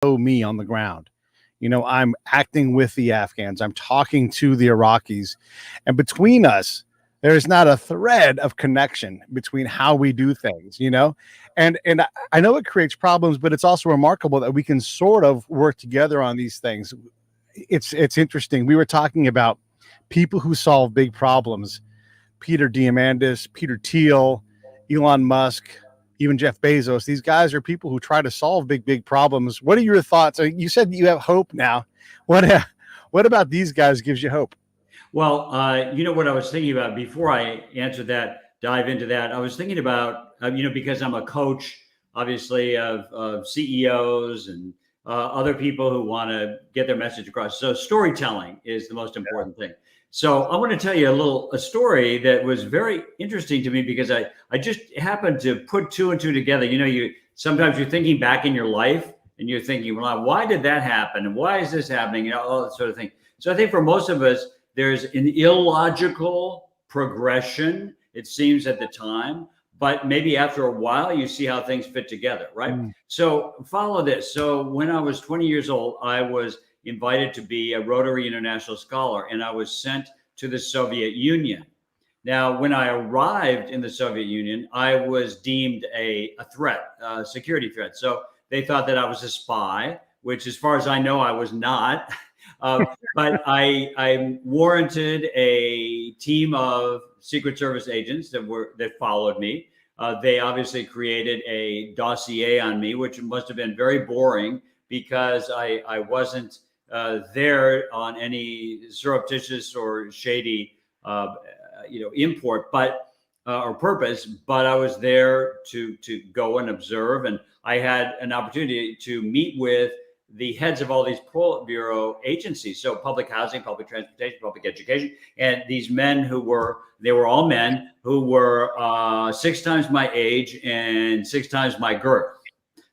me on the ground. I'm acting with the Afghans. I'm talking to the Iraqis. And between us, there's not a thread of connection between how we do things. And I know it creates problems, but it's also remarkable that we can sort of work together on these things. It's interesting. We were talking about people who solve big problems. Peter Diamandis, Peter Thiel, Elon Musk, even Jeff Bezos. These guys are people who try to solve big problems. What are your thoughts? You said you have hope now. What about these guys gives you hope? Well, what I was thinking about before I answer that, dive into that, I was thinking about, because I'm a coach, obviously, of CEOs and other people who want to get their message across. So storytelling is the most important thing. So I want to tell you a story that was very interesting to me because I just happened to put two and two together. Sometimes you're thinking back in your life and you're thinking, well, why did that happen? And why is this happening? All that sort of thing. So I think for most of us, there's an illogical progression, it seems at the time, but maybe after a while, you see how things fit together, right? So follow this. So when I was 20 years old, I was invited to be a Rotary International Scholar, and I was sent to the Soviet Union. Now, when I arrived in the Soviet Union, I was deemed a threat, a security threat. So they thought that I was a spy, which as far as I know, I was not. But I warranted a team of Secret Service agents that followed me. They obviously created a dossier on me, which must have been very boring because I wasn't there on any surreptitious or shady, import, or purpose. But I was there to go and observe, and I had an opportunity to meet with the heads of all these Politburo agencies. So public housing, public transportation, public education. And these men they were all men who were 6 times my age and 6 times my girth.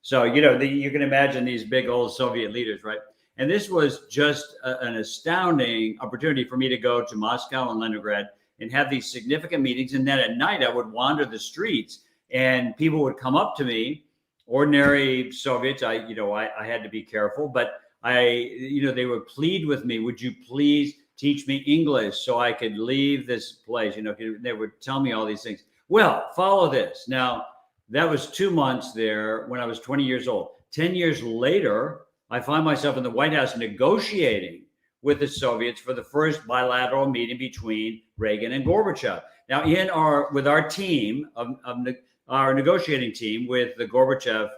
So, you can imagine these big old Soviet leaders, right? And this was just an astounding opportunity for me to go to Moscow and Leningrad and have these significant meetings. And then at night I would wander the streets and people would come up to me. Ordinary Soviets, I had to be careful, but they would plead with me, would you please teach me English so I could leave this place? They would tell me all these things. Well, follow this. Now, that was 2 months there when I was 20 years old. 10 years later, I find myself in the White House negotiating with the Soviets for the first bilateral meeting between Reagan and Gorbachev. Now, with our team our negotiating team with the Gorbachev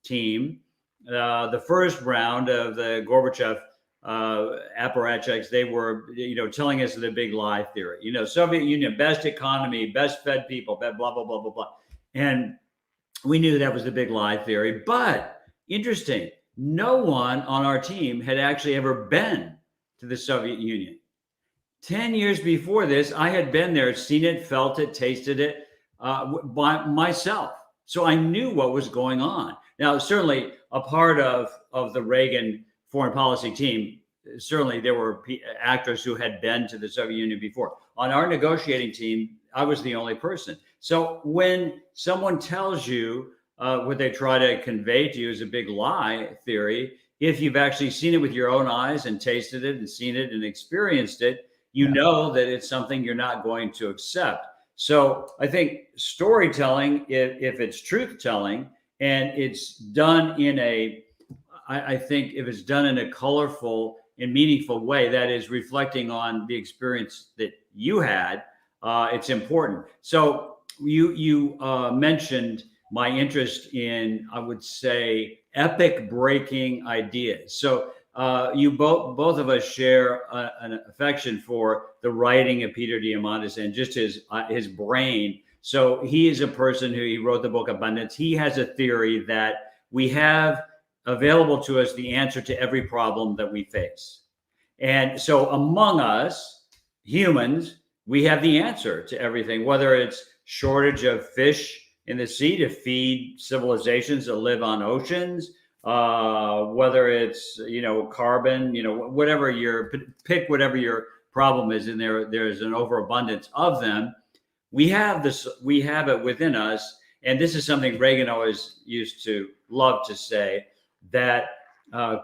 team, the first round of the Gorbachev apparatchiks, they were, telling us the big lie theory. Soviet Union, best economy, best fed people, blah, blah, blah, blah, blah. And we knew that was the big lie theory. But interesting, no one on our team had actually ever been to the Soviet Union. 10 years before this, I had been there, seen it, felt it, tasted it, by myself. So I knew what was going on. Now, certainly a part of the Reagan foreign policy team, certainly there were actors who had been to the Soviet Union before. On our negotiating team, I was the only person. So when someone tells you what they try to convey to you is a big lie theory, if you've actually seen it with your own eyes and tasted it and seen it and experienced it, know that it's something you're not going to accept. So I think storytelling, if it's truth telling, and it's done I think if it's done in a colorful and meaningful way, that is reflecting on the experience that you had, it's important. So you mentioned my interest in, I would say, epic breaking ideas. So you both of us share an affection for the writing of Peter Diamandis and just his brain. So he is a person he wrote the book Abundance. He has a theory that we have available to us the answer to every problem that we face. And so among us humans, we have the answer to everything, whether it's shortage of fish in the sea to feed civilizations that live on oceans, whether it's, carbon, whatever pick whatever your problem is, and there's an overabundance of them. We have it within us. And this is something Reagan always used to love to say, that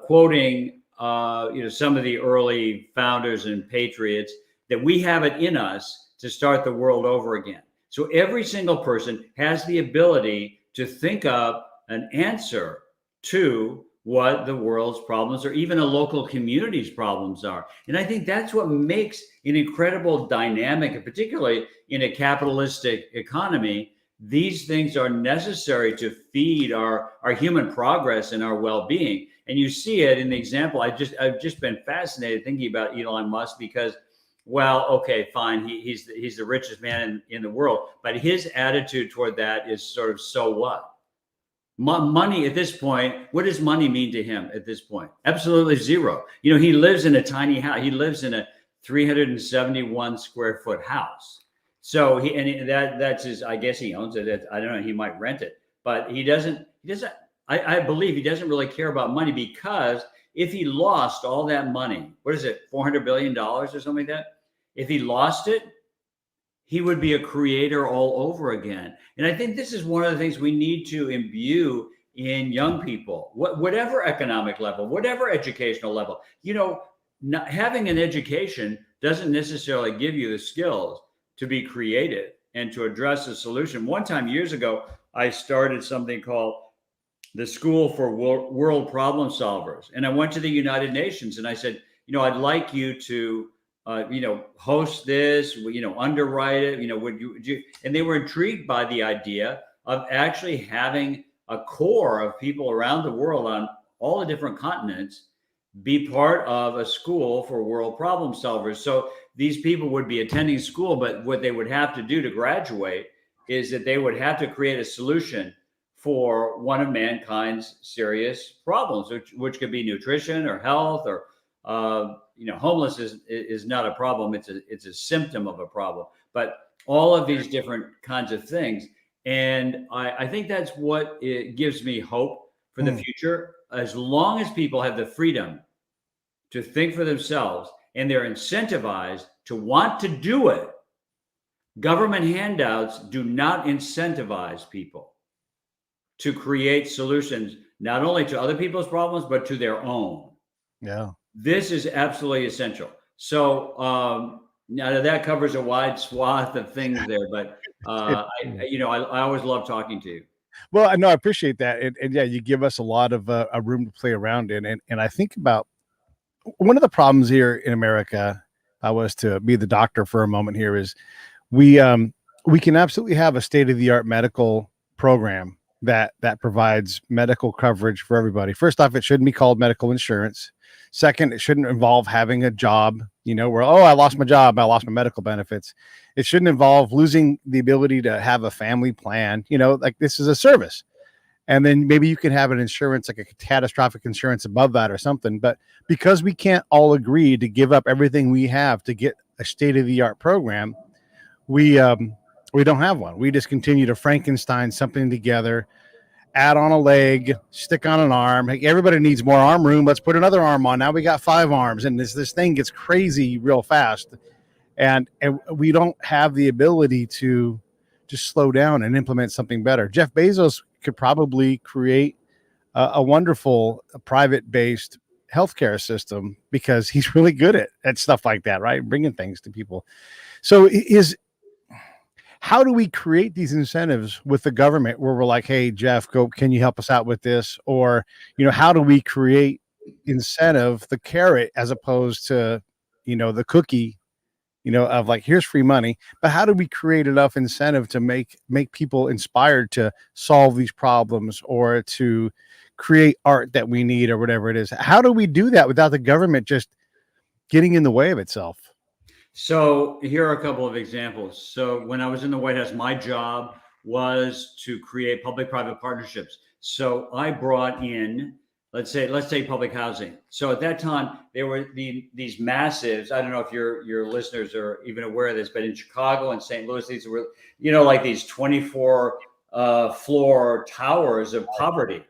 quoting some of the early founders and patriots, that we have it in us to start the world over again. So every single person has the ability to think up an answer to what the world's problems or even a local community's problems are. And I think that's what makes an incredible dynamic, and particularly in a capitalistic economy, these things are necessary to feed our human progress and our well-being. And you see it in the example. I've just been fascinated thinking about Elon Musk because, well, okay, fine, he's the richest man in the world, but his attitude toward that is sort of, so what? Money at this point, what does money mean to him at this point? Absolutely zero. He lives in a tiny house. He lives in a 371 square foot house. So that's his, I guess he owns it. I don't know, he might rent it, but he doesn't, I believe he doesn't really care about money, because if he lost all that money, what is it, $400 billion or something like that? If he lost it, he would be a creator all over again. And I think this is one of the things we need to imbue in young people, whatever economic level, whatever educational level. Having an education doesn't necessarily give you the skills to be creative and to address a solution. One time years ago, I started something called the School for World Problem Solvers. And I went to the United Nations and I said, I'd like you to host this, underwrite it, would you, and they were intrigued by the idea of actually having a core of people around the world on all the different continents be part of a school for world problem solvers. So these people would be attending school, but what they would have to do to graduate is that they would have to create a solution for one of mankind's serious problems, which could be nutrition or health or homelessness is not a problem. It's a symptom of a problem, but all of these different kinds of things. And I think that's what it gives me hope for the future. As long as people have the freedom to think for themselves and they're incentivized to want to do it, government handouts do not incentivize people to create solutions, not only to other people's problems, but to their own. Yeah. This is absolutely essential. So now that covers a wide swath of things there, but I always love talking to you. Well, I know, I appreciate that, and yeah, you give us a lot of a room to play around in, and I think about one of the problems here in America. I was to be the doctor for a moment here. Is we can absolutely have a state of the art medical program that provides medical coverage for everybody. First off, it shouldn't be called medical insurance. Second, it shouldn't involve having a job, where, I lost my job, I lost my medical benefits. It shouldn't involve losing the ability to have a family plan, like this is a service. And then maybe you can have an insurance, like a catastrophic insurance above that or something. But because we can't all agree to give up everything we have to get a state of the art program, we don't have one. We just continue to Frankenstein something together, add on a leg, stick on an arm. Hey, everybody needs more arm room. Let's put another arm on. Now we got 5 arms, and this thing gets crazy real fast. And we don't have the ability to just slow down and implement something better. Jeff Bezos could probably create a wonderful private-based healthcare system because he's really good at stuff like that, right? Bringing things to people. So how do we create these incentives with the government where we're like, hey, Jeff, can you help us out with this? Or, how do we create incentive, the carrot, as opposed to, the cookie, of like, here's free money. But how do we create enough incentive to make people inspired to solve these problems or to create art that we need or whatever it is? How do we do that without the government just getting in the way of itself? So here are a couple of examples. So when I was in the White House, my job was to create public-private partnerships. So I brought in, let's say public housing. So at that time, there were these massives. I don't know if your listeners are even aware of this, but in Chicago and St. Louis, these were, like these 24 floor towers of poverty.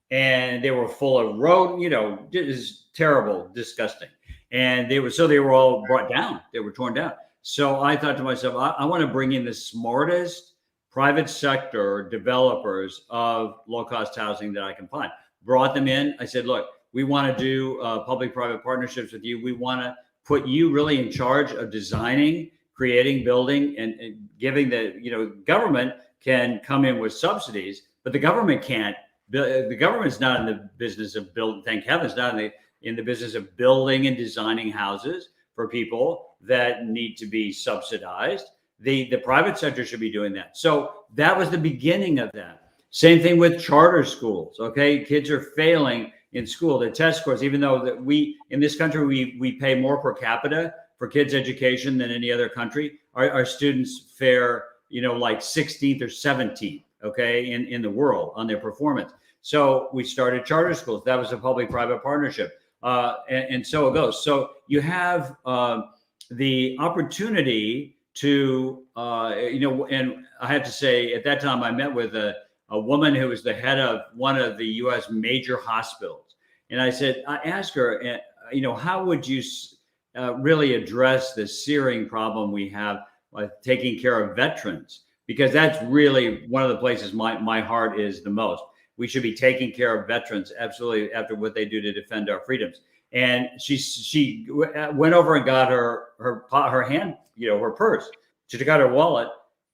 And they were full of road, it is terrible, disgusting. And they were all brought down. They were torn down. So I thought to myself, I want to bring in the smartest private sector developers of low-cost housing that I can find. Brought them in. I said, look, We want to do public-private partnerships with you. We want to put you really in charge of designing, creating, building, and giving the government can come in with subsidies, but the government can't. The government's not in the business of building. Thank heavens, not in the business of building and designing houses for people that need to be subsidized. The private sector should be doing that. So that was the beginning of that. Same thing with charter schools. Okay, kids are failing in school. The test scores, even though that we in this country we pay more per capita for kids' education than any other country, our students fare like 16th or 17th. Okay, in the world on their performance. So we started charter schools. That was a public-private partnership, and so it goes. So you have the opportunity to, and I have to say, at that time, I met with a woman who was the head of one of the U.S. major hospitals, and I asked her, how would you really address the searing problem we have with taking care of veterans? Because that's really one of the places my heart is the most. We should be taking care of veterans, absolutely, after what they do to defend our freedoms. And she went over and got her hand, her purse. She took out her wallet,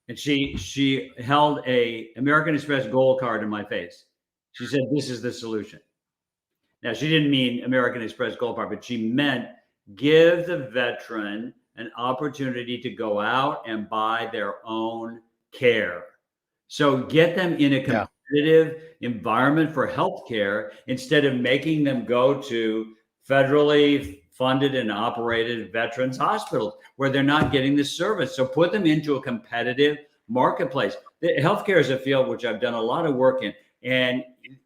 and she held a American Express Gold card in my face. She said, "This is the solution." Now, she didn't mean American Express Gold card, but she meant give the veteran an opportunity to go out and buy their own care. So get them in a competitive environment for healthcare instead of making them go to federally funded and operated veterans hospitals where they're not getting the service. So put them into a competitive marketplace. Healthcare is a field which I've done a lot of work in, and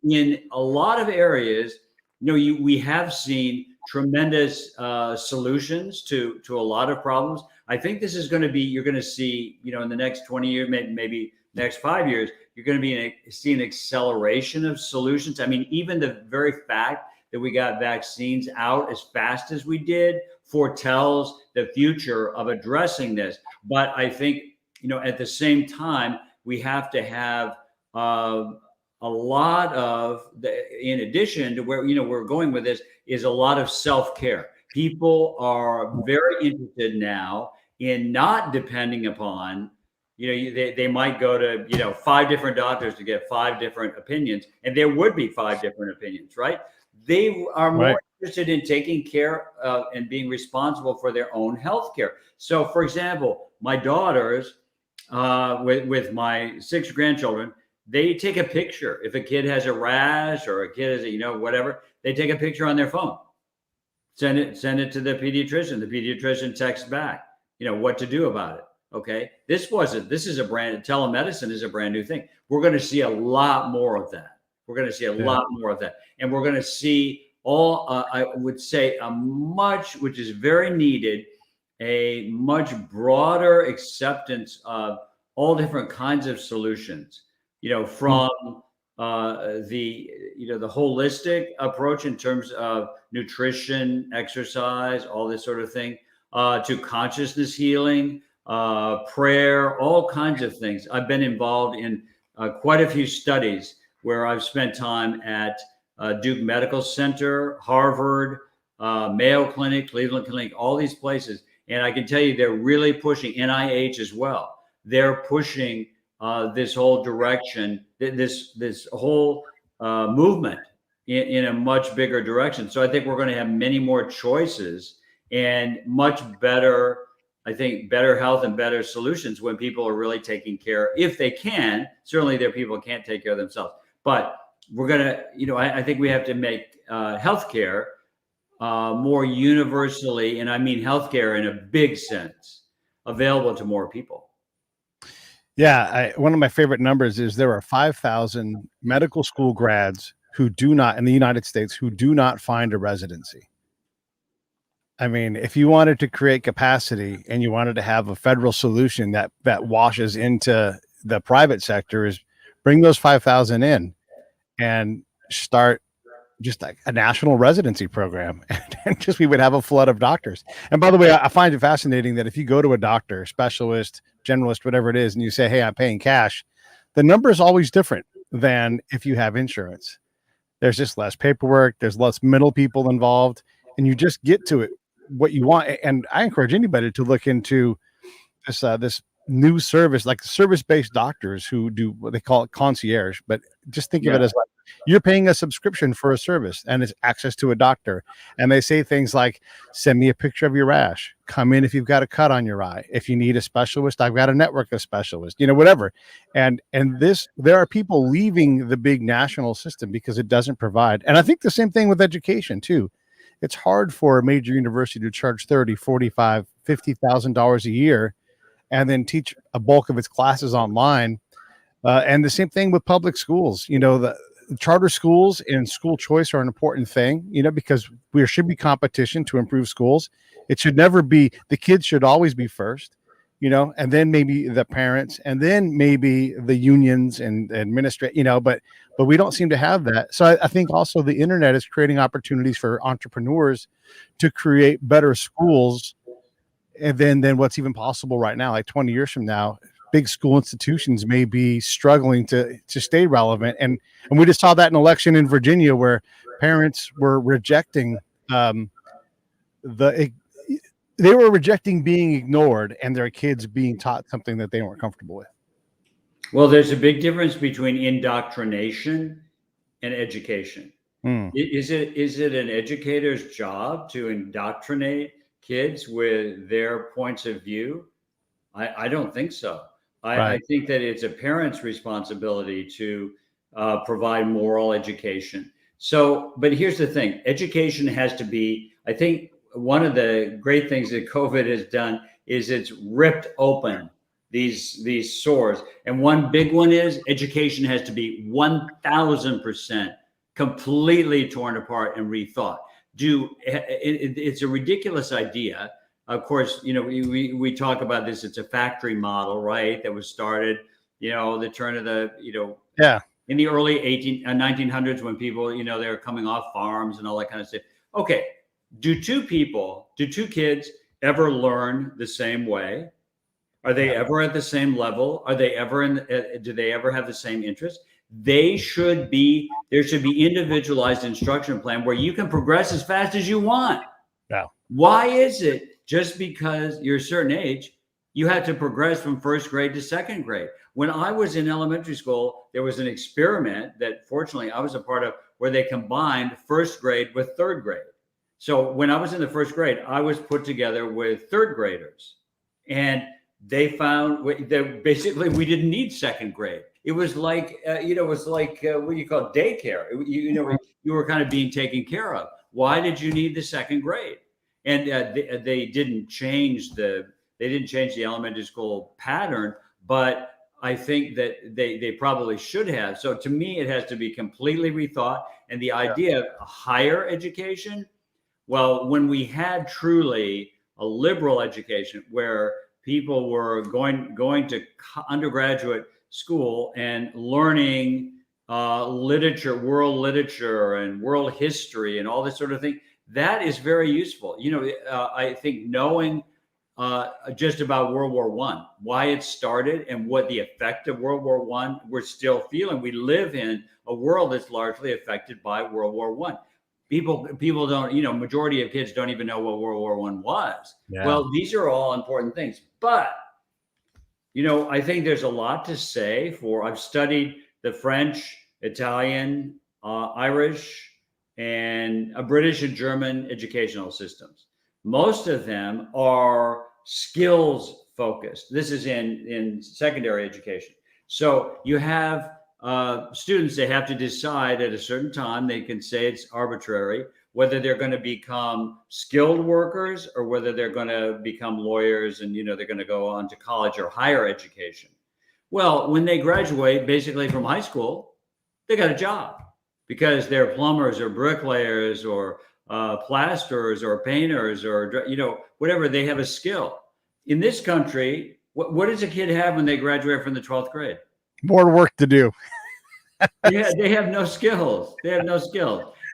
in a lot of areas, we have seen tremendous solutions to a lot of problems. I think this is going to be, you're going to see, in the next 20 years, maybe next 5 years, you're going to be see an acceleration of solutions. I mean, even the very fact that we got vaccines out as fast as we did foretells the future of addressing this. But I think, at the same time, we have to have a lot of, in addition to where, we're going with this, is a lot of self-care. People are very interested now in not depending upon, they might go to, 5 different doctors to get 5 different opinions, and there would be 5 different opinions, right? They are more interested in taking care of and being responsible for their own health care. So, for example, my daughters, with my 6 grandchildren, they take a picture. If a kid has a rash or a kid has whatever, they take a picture on their phone, send it to the pediatrician. The pediatrician texts back, what to do about it. Okay. Telemedicine is a brand new thing. We're going to see a lot more of that. Lot more of that. And we're going to see I would say which is very needed, a much broader acceptance of all different kinds of solutions, from the holistic approach in terms of nutrition, exercise, all this sort of thing, to consciousness healing, prayer, all kinds of things. I've been involved in quite a few studies where I've spent time at Duke Medical Center, Harvard, Mayo Clinic, Cleveland Clinic, all these places. And I can tell you they're really pushing, NIH as well. They're pushing this whole direction, this whole movement in a much bigger direction. So I think we're going to have many more choices and much better, I think, better health and better solutions when people are really taking care, if they can. Certainly there are people who can't take care of themselves. But we're going to, I think we have to make healthcare more universally, and I mean healthcare in a big sense, available to more people. Yeah, one of my favorite numbers is there are 5,000 medical school grads who do not, in the United States, who do not find a residency. I mean, if you wanted to create capacity and you wanted to have a federal solution that washes into the private sector, is bring those 5,000 in and start just like a national residency program, and just we would have a flood of doctors. And by the way, I find it fascinating that if you go to a doctor, specialist, generalist, whatever it is, and you say, "Hey, I'm paying cash," the number is always different than if you have insurance. There's just less paperwork. There's less middle people involved, and you just get to it what you want. And I encourage anybody to look into this new service, like service-based doctors who do what they call it concierge. But just think of it Yeah. as like you're paying a subscription for a service, and it's access to a doctor. And they say things like, "Send me a picture of your rash. Come in if you've got a cut on your eye. If you need a specialist, I've got a network of specialists. Whatever." And this, there are people leaving the big national system because it doesn't provide. And I think the same thing with education too. It's hard for a major university to charge 30, 45, $50,000 a year and then teach a bulk of its classes online. And the same thing with public schools. The charter schools and school choice are an important thing, because there should be competition to improve schools. It should never be, the kids should always be first, and then maybe the parents, and then maybe the unions and but we don't seem to have that. So I think also the internet is creating opportunities for entrepreneurs to create better schools and than what's even possible right now. Like 20 years from now, big school institutions may be struggling to stay relevant. And we just saw that in an election in Virginia where parents were rejecting they were rejecting being ignored and their kids being taught something that they weren't comfortable with. Well, there's a big difference between indoctrination and education. Is it an educator's job to indoctrinate kids with their points of view? I don't think so. I think that it's a parent's responsibility to provide moral education. So, but here's the thing: education has to be. I think one of the great things that COVID has done is it's ripped open these sores, and one big one is education has to be 1,000% completely torn apart and rethought. It's a ridiculous idea. Of course, we talk about this. It's a factory model, right? That was started, the turn of the, in the early 1900s when people, they were coming off farms and all that kind of stuff. Okay. Do two kids ever learn the same way? Are they ever at the same level? Are they ever do they ever have the same interest? There should be individualized instruction plan where you can progress as fast as you want. Yeah. Why is it just because you're a certain age, you had to progress from first grade to second grade? When I was in elementary school, there was an experiment that fortunately I was a part of where they combined first grade with third grade. So when I was in the first grade, I was put together with third graders, and they found that basically we didn't need second grade. It was like, what do you call it? Daycare. You were kind of being taken care of. Why did you need the second grade? And they didn't change the elementary school pattern, but I think that they probably should have. So to me, it has to be completely rethought. And the idea of higher education, well, when we had truly a liberal education where people were going to undergraduate school and learning literature, world literature and world history and all this sort of thing, that is very useful. I think knowing just about World War I, why it started and what the effect of World War I we're still feeling. We live in a world that's largely affected by World War I. People don't, majority of kids don't even know what World War I was. Yeah. Well, these are all important things. But, I think there's a lot to say I've studied the French, Italian, Irish, and British and German educational systems. Most of them are skills focused. This is in secondary education. So you have students, they have to decide at a certain time, they can say it's arbitrary, whether they're going to become skilled workers or whether they're going to become lawyers and, they're going to go on to college or higher education. Well, when they graduate basically from high school, they got a job because they're plumbers or bricklayers or plasterers or painters or, whatever. They have a skill. In this country, what does a kid have when they graduate from the 12th grade? More work to do. Yeah, they have no skills.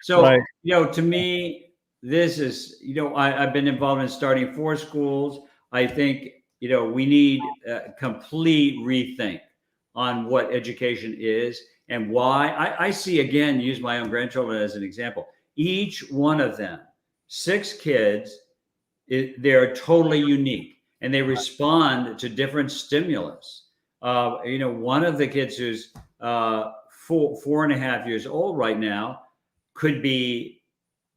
So, right. To me, this is, I've been involved in starting 4 schools. I think, we need a complete rethink on what education is and why. I see, again, use my own grandchildren as an example. Each one of them, 6 kids, they're totally unique, and they respond to different stimulus. One of the kids who's 4.5 years old right now could be,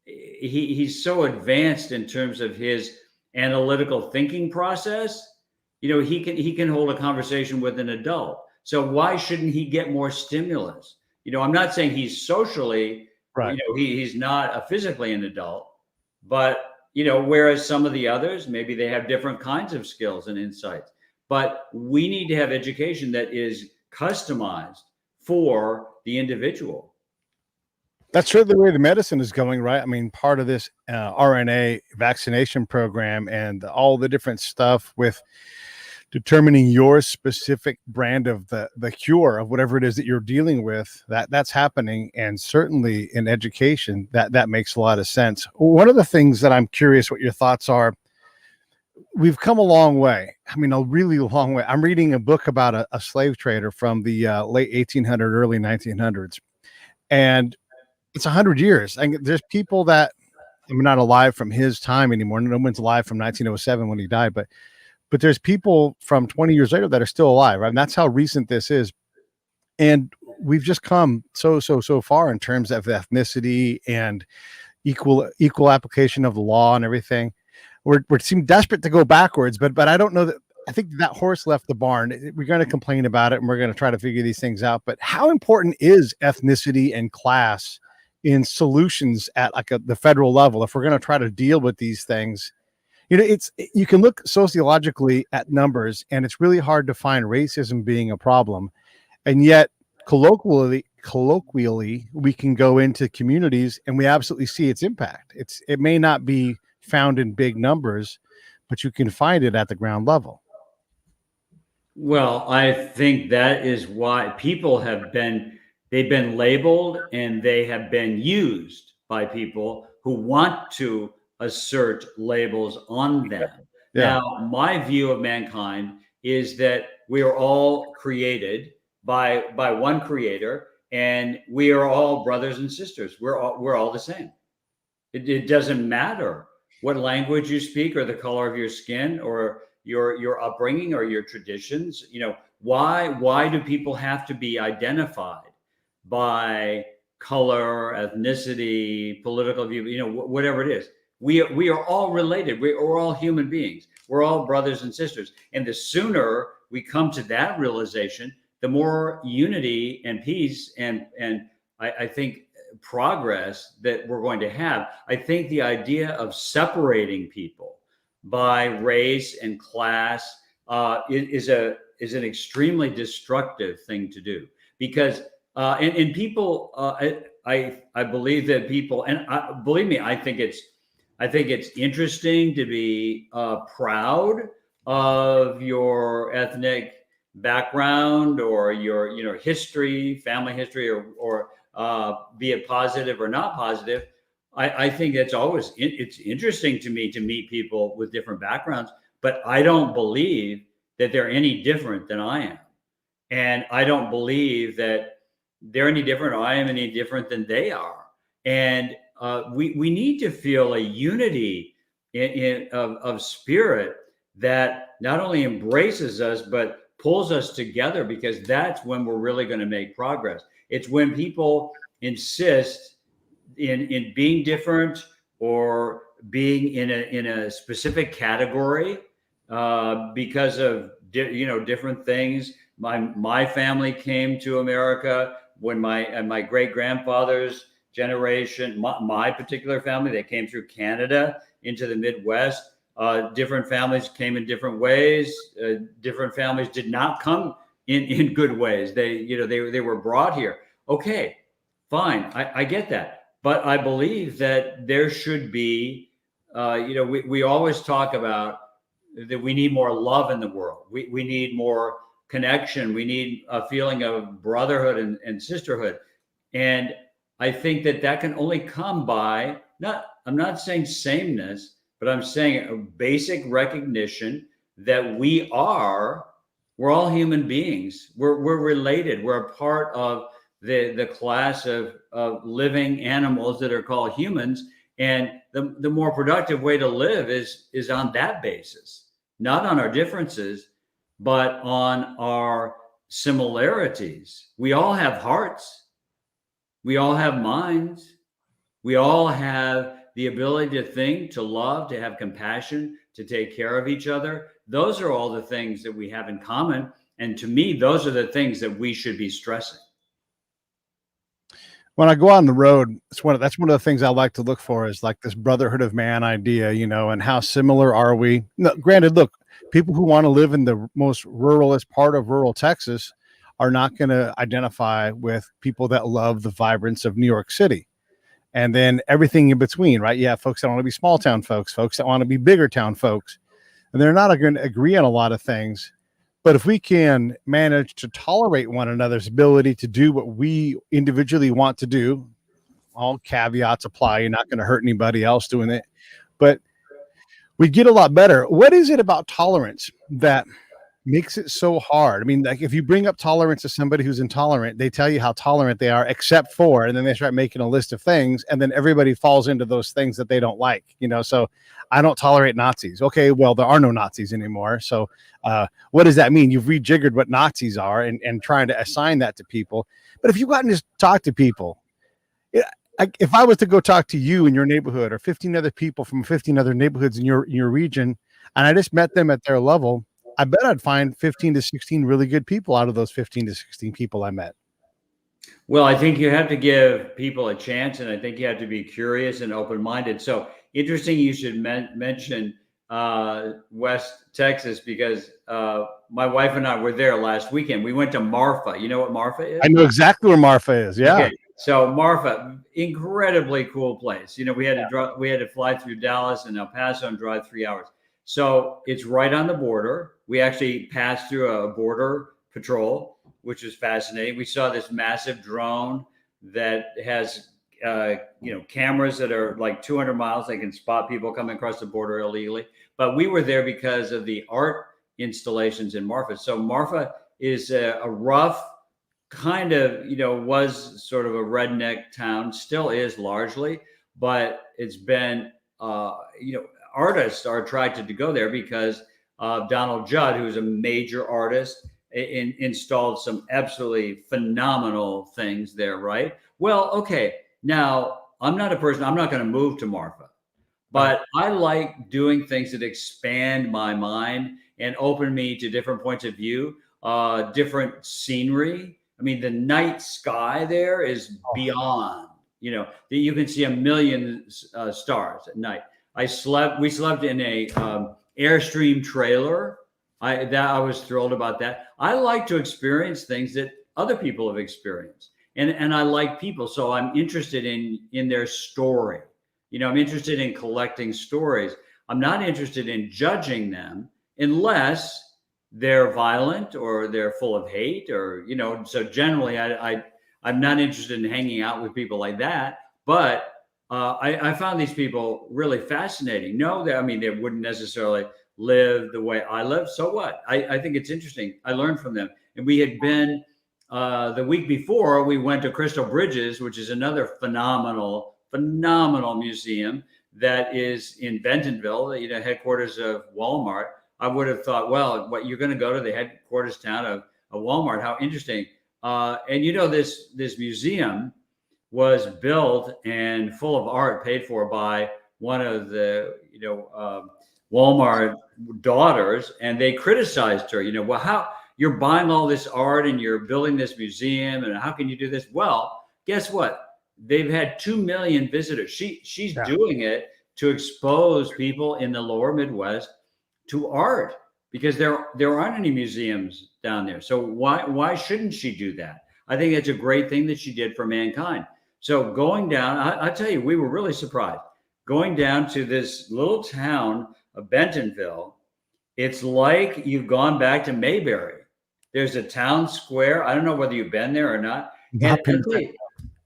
he's so advanced in terms of his analytical thinking process. He can hold a conversation with an adult. So why shouldn't he get more stimulus? I'm not saying he's socially, Right. he's not physically an adult, but whereas some of the others, maybe they have different kinds of skills and insights. But we need to have education that is customized for the individual. That's sure the way the medicine is going, right? I mean, part of this RNA vaccination program and all the different stuff with determining your specific brand of the cure of whatever it is that you're dealing with, that's happening. And certainly in education, that makes a lot of sense. One of the things that I'm curious what your thoughts are, we've come a long way. I mean, a really long way. I'm reading a book about a slave trader from the late 1800s, early 1900s. And it's 100 years. And there's people that I'm not alive from his time anymore. No one's alive from 1907 when he died, but there's people from 20 years later that are still alive, right? And that's how recent this is. And we've just come so far in terms of ethnicity and equal application of the law and everything. We seem desperate to go backwards, but I don't know that. I think that horse left the barn. We're going to complain about it, and we're going to try to figure these things out. But how important is ethnicity and class in solutions at the federal level if we're going to try to deal with these things? You can look sociologically at numbers, and it's really hard to find racism being a problem. And yet colloquially, we can go into communities and we absolutely see its impact. It may not be found in big numbers, but you can find it at the ground level. Well, I think that is why people they've been labeled, and they have been used by people who want to assert labels on them. Yeah. Now, my view of mankind is that we are all created by one creator, and we are all brothers and sisters. We're all the same. It doesn't matter what language you speak, or the color of your skin, or your upbringing, or your traditions. Why do people have to be identified by color, ethnicity, political view, whatever it is? We are all related. We're all human beings. We're all brothers and sisters. And the sooner we come to that realization, the more unity and peace and I think progress that we're going to have. I think the idea of separating people by race and class is an extremely destructive thing to do, because and people, I believe that people, and believe me, I think it's interesting to be proud of your ethnic background, or your history, family history, or be it positive or not positive. I think it's interesting to me to meet people with different backgrounds, but I don't believe that they're any different than I am. And I don't believe that they're any different, or I am any different than they are. And we need to feel a unity of spirit that not only embraces us, but pulls us together, because that's when we're really going to make progress. It's when people insist in being different, or being in a specific category because of different things. My family came to America when my great grandfather's generation, my particular family, they came through Canada into the Midwest. Different families came in different ways. Different families did not come in good ways. They were brought here. Okay, fine, I get that. But I believe that there should be, we always talk about that we need more love in the world. We need more connection. We need a feeling of brotherhood and sisterhood. And I think that can only come by, I'm not saying sameness, but I'm saying a basic recognition that we're all human beings. We're related. We're a part of the class of living animals that are called humans. And the more productive way to live is on that basis, not on our differences, but on our similarities. We all have hearts. We all have minds. We all have the ability to think, to love, to have compassion, to take care of each other. Those are all the things that we have in common. And to me, those are the things that we should be stressing. When I go out on the road, that's one of the things I like to look for is like this brotherhood of man idea, and how similar are we? No, granted, look, people who want to live in the most ruralist part of rural Texas are not going to identify with people that love the vibrance of New York City. And then everything in between, right? You have folks that want to be small town folks that want to be bigger town folks, and they're not going to agree on a lot of things. But if we can manage to tolerate one another's ability to do what we individually want to do, all caveats apply. You're not going to hurt anybody else doing it, but we get a lot better. What is it about tolerance that makes it so hard? I mean, like if you bring up tolerance to somebody who's intolerant, they tell you how tolerant they are, except for, and then they start making a list of things, and then everybody falls into those things that they don't like, So I don't tolerate Nazis. Okay, well, there are no Nazis anymore. So what does that mean? You've rejiggered what Nazis are and trying to assign that to people. But if you go out and just talk to people, if I was to go talk to you in your neighborhood or 15 other people from 15 other neighborhoods in your region, and I just met them at their level, I bet I'd find 15 to 16 really good people out of those 15 to 16 people I met. Well, I think you have to give people a chance, and I think you have to be curious and open-minded. So interesting you should mention West Texas, because my wife and I were there last weekend. We went to Marfa. You know what Marfa is? I know exactly where Marfa is. Yeah. Okay. So Marfa, incredibly cool place. We had to fly through Dallas and El Paso and drive 3 hours. So it's right on the border. We actually passed through a border patrol, which was fascinating. We saw this massive drone that has, cameras that are like 200 miles. They can spot people coming across the border illegally. But we were there because of the art installations in Marfa. So Marfa is a rough kind of, was sort of a redneck town, still is largely, but it's been, artists are attracted to go there because Donald Judd, who's a major artist, installed some absolutely phenomenal things there, right? Well, okay, now I'm not going to move to Marfa, but I like doing things that expand my mind and open me to different points of view, different scenery. I mean, the night sky there is beyond, that you can see a million stars at night. We slept in a Airstream trailer. I was thrilled about that. I like to experience things that other people have experienced, and I like people, so I'm interested in their story. I'm interested in collecting stories. I'm not interested in judging them unless they're violent or they're full of hate, or So generally, I'm not interested in hanging out with people like that, but. I found these people really fascinating. They wouldn't necessarily live the way I live. So what? I think it's interesting. I learned from them. And we had been, the week before, we went to Crystal Bridges, which is another phenomenal museum that is in Bentonville, headquarters of Walmart. I would have thought, well, you're going to go to the headquarters town of Walmart. How interesting. And this museum was built and full of art paid for by one of the, Walmart daughters, and they criticized her, well, how you're buying all this art and you're building this museum, and how can you do this? Well, guess what? They've had 2 million visitors. She's doing it to expose people in the lower Midwest to art, because there aren't any museums down there. So why shouldn't she do that? I think it's a great thing that she did for mankind. So going down, I tell you, we were really surprised. Going down to this little town of Bentonville, it's like you've gone back to Mayberry. There's a town square. I don't know whether you've been there or not.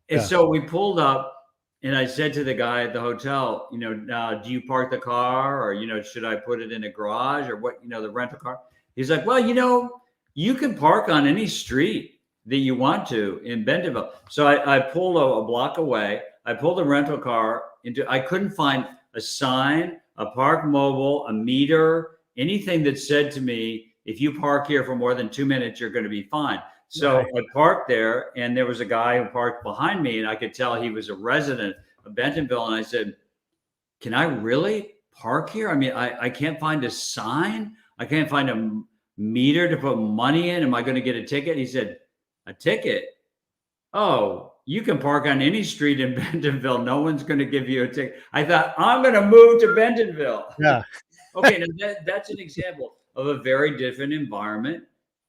And so we pulled up, and I said to the guy at the hotel, do you park the car, or, should I put it in a garage, or what, the rental car? He's like, well, you can park on any street. that you want to in Bentonville. So I pulled a block away. I pulled a rental car I couldn't find a sign, a park mobile, a meter, anything that said to me, if you park here for more than 2 minutes, you're going to be fine. So Right. I parked there, and there was a guy who parked behind me, and I could tell he was a resident of Bentonville. And I said, can I really park here? I mean, I can't find a sign. I can't find a meter to put money in. Am I going to get a ticket? He said, a ticket? Oh, you can park on any street in Bentonville. No one's going to give you a ticket. I thought, I'm going to move to Bentonville. Yeah. Okay, now that's an example of a very different environment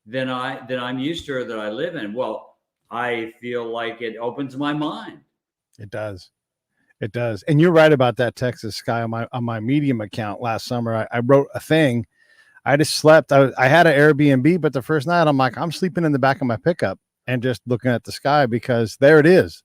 than I'm used to or that I live in. Well, I feel like it opens my mind. It does. It does. And you're right about that Texas sky. On my Medium account last summer, I wrote a thing. I just slept. I had an Airbnb, but the first night I'm like, I'm sleeping in the back of my pickup and just looking at the sky because there it is.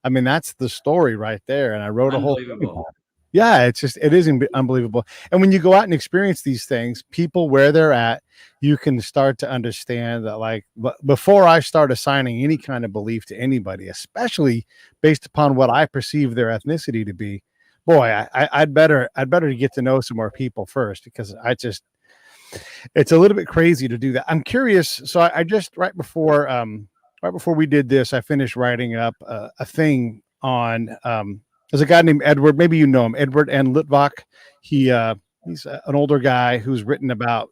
I mean, that's the story right there. And I wrote a whole thing about it. Yeah, it is unbelievable. And when you go out and experience these things, people where they're at, you can start to understand that, like, before I start assigning any kind of belief to anybody, especially based upon what I perceive their ethnicity to be, boy, I'd better get to know some more people first, because it's a little bit crazy to do that. I'm curious. So I just, right before we did this, I finished writing up a thing on, there's a guy named Edward. Maybe you know him, Edward N. Litvak. He's an older guy who's written about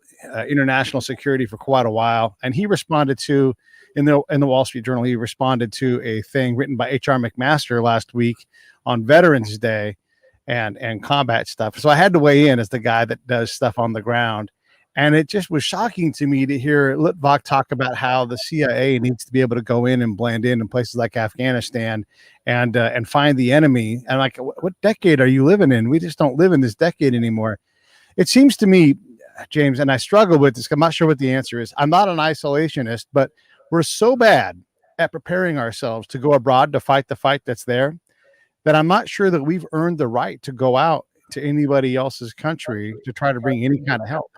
international security for quite a while, and he responded to in the Wall Street Journal. He responded to a thing written by H.R. McMaster last week on Veterans Day and combat stuff. So I had to weigh in as the guy that does stuff on the ground. And it just was shocking to me to hear Litvak talk about how the CIA needs to be able to go in and blend in places like Afghanistan and find the enemy. And like, what decade are you living in? We just don't live in this decade anymore. It seems to me, James, and I struggle with this. I'm not sure what the answer is. I'm not an isolationist, but we're so bad at preparing ourselves to go abroad to fight the fight that's there that I'm not sure that we've earned the right to go out to anybody else's country to try to bring any kind of help.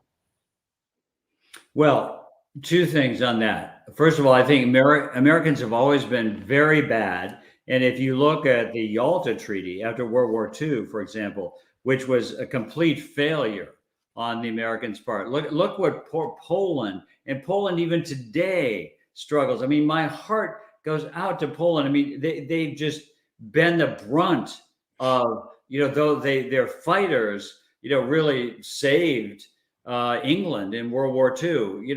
Well, two things on that. First of all, I think Americans have always been very bad. And if you look at the Yalta Treaty after World War II, for example, which was a complete failure on the Americans' part. Look what Poland even today struggles. I mean, my heart goes out to Poland. I mean, they've just been the brunt of, though their fighters, really saved England in World War II.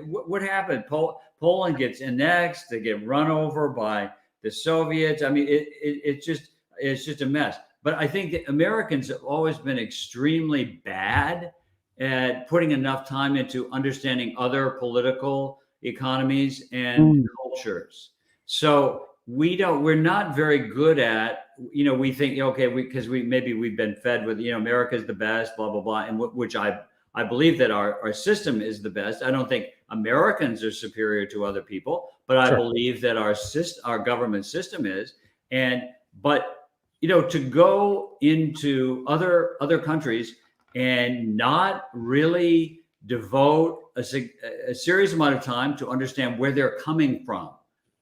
What happened? Poland gets annexed. They get run over by the Soviets. I mean, it's just a mess. But I think that Americans have always been extremely bad at putting enough time into understanding other political economies and cultures. So we're not very good at, we think, okay, because we've been fed with, America's the best, blah, blah, blah. And which I believe that our system is the best. I don't think Americans are superior to other people, but I believe that our government system is. But to go into other countries and not really devote a serious amount of time to understand where they're coming from,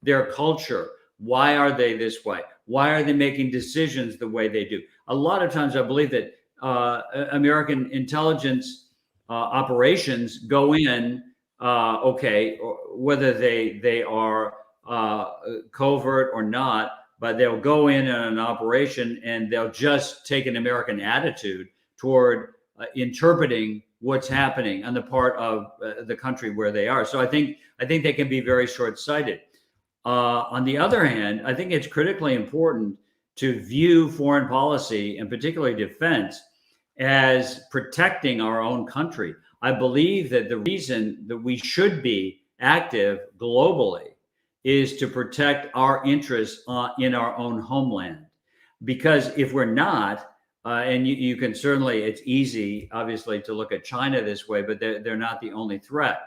their culture, why are they this way? Why are they making decisions the way they do? A lot of times I believe that American intelligence operations go in, whether they are covert or not, but they'll go in on an operation and they'll just take an American attitude toward interpreting what's happening on the part of the country where they are. So I think they can be very short-sighted. On the other hand, I think it's critically important to view foreign policy, and particularly defense, as protecting our own country. I believe that the reason that we should be active globally is to protect our interests in our own homeland. Because if we're not, and you can certainly, it's easy, obviously, to look at China this way, but they're not the only threat.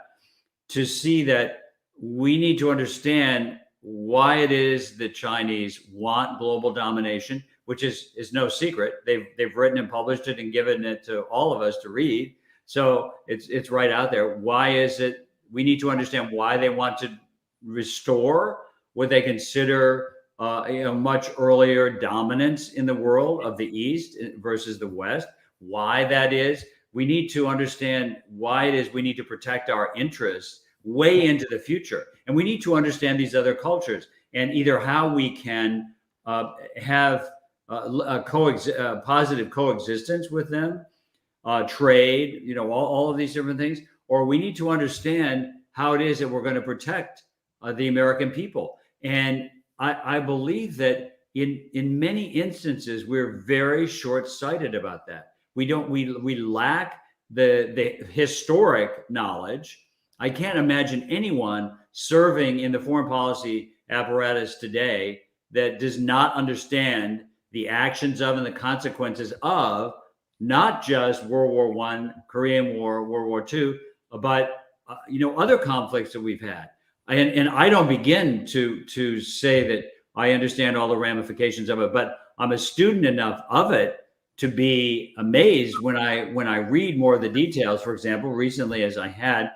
To see that we need to understand why it is the Chinese want global domination, which is no secret. They've written and published it and given it to all of us to read. So it's right out there. Why is it? We need to understand why they want to restore what they consider much earlier dominance in the world of the East versus the West. Why that is, we need to understand why it is we need to protect our interests way into the future. And we need to understand these other cultures and either how we can have positive coexistence with them, trade, all of these different things, or we need to understand how it is that we're going to protect the American people. And I believe that in many instances, we're very short-sighted about that. We lack the historic knowledge. I can't imagine anyone serving in the foreign policy apparatus today that does not understand the actions of and the consequences of not just World War I, Korean War, World War II, but other conflicts that we've had. And I don't begin to say that I understand all the ramifications of it, but I'm a student enough of it to be amazed when I read more of the details. For example, recently, as I had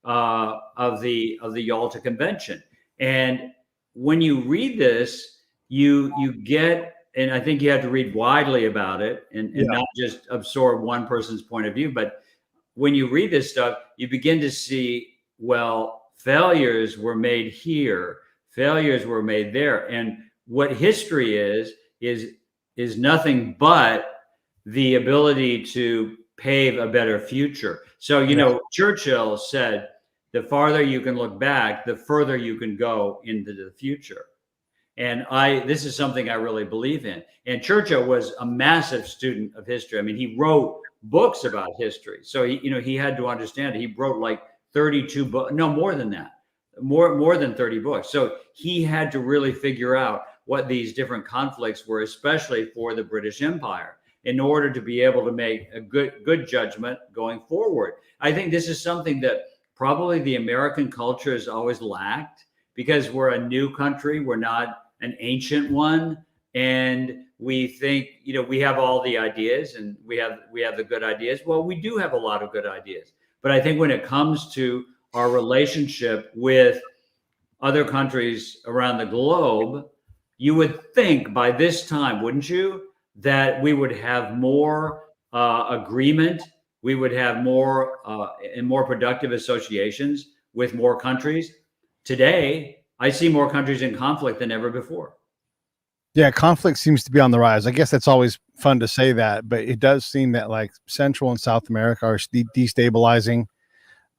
of the Yalta Convention, and when you read this, you get, and I think you have to read widely about it and not just absorb one person's point of view. But when you read this stuff, you begin to see, well, failures were made here, failures were made there. And what history is nothing but the ability to pave a better future. So, Churchill said, the farther you can look back, the further you can go into the future. And this is something I really believe in. And Churchill was a massive student of history. I mean, he wrote books about history. So he had to understand it. He wrote like 32 books, no, more than that, more than 30 books. So he had to really figure out what these different conflicts were, especially for the British Empire, in order to be able to make a good judgment going forward. I think this is something that probably the American culture has always lacked, because we're a new country. We're not an ancient one. And we think, we have all the ideas and we have the good ideas. Well, we do have a lot of good ideas. But I think when it comes to our relationship with other countries around the globe, you would think by this time, wouldn't you, that we would have more agreement, we would have more and more productive associations with more countries. Today, I see more countries in conflict than ever before. Yeah, conflict seems to be on the rise. I guess that's always fun to say that, but it does seem that like Central and South America are destabilizing.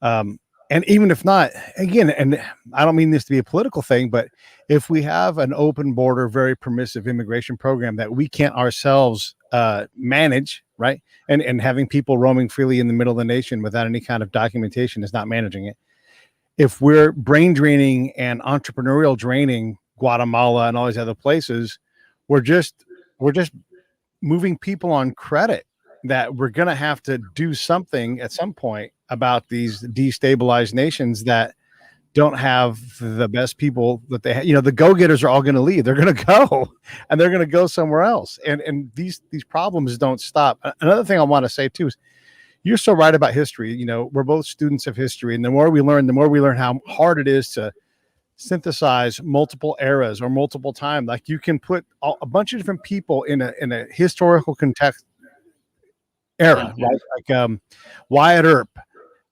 And even if not, again, and I don't mean this to be a political thing, but if we have an open border, very permissive immigration program that we can't ourselves manage, right? And having people roaming freely in the middle of the nation without any kind of documentation is not managing it. If we're brain draining and entrepreneurial draining Guatemala and all these other places, we're just moving people on credit that we're going to have to do something at some point about these destabilized nations that don't have the best people that they have. The go-getters are all going to leave. They're going to go and they're going to go somewhere else. And these problems don't stop. Another thing I want to say too is you're so right about history. We're both students of history, and the more we learn how hard it is to synthesize multiple eras or multiple time. Like you can put a bunch of different people in a historical context era, right? Like Wyatt Earp,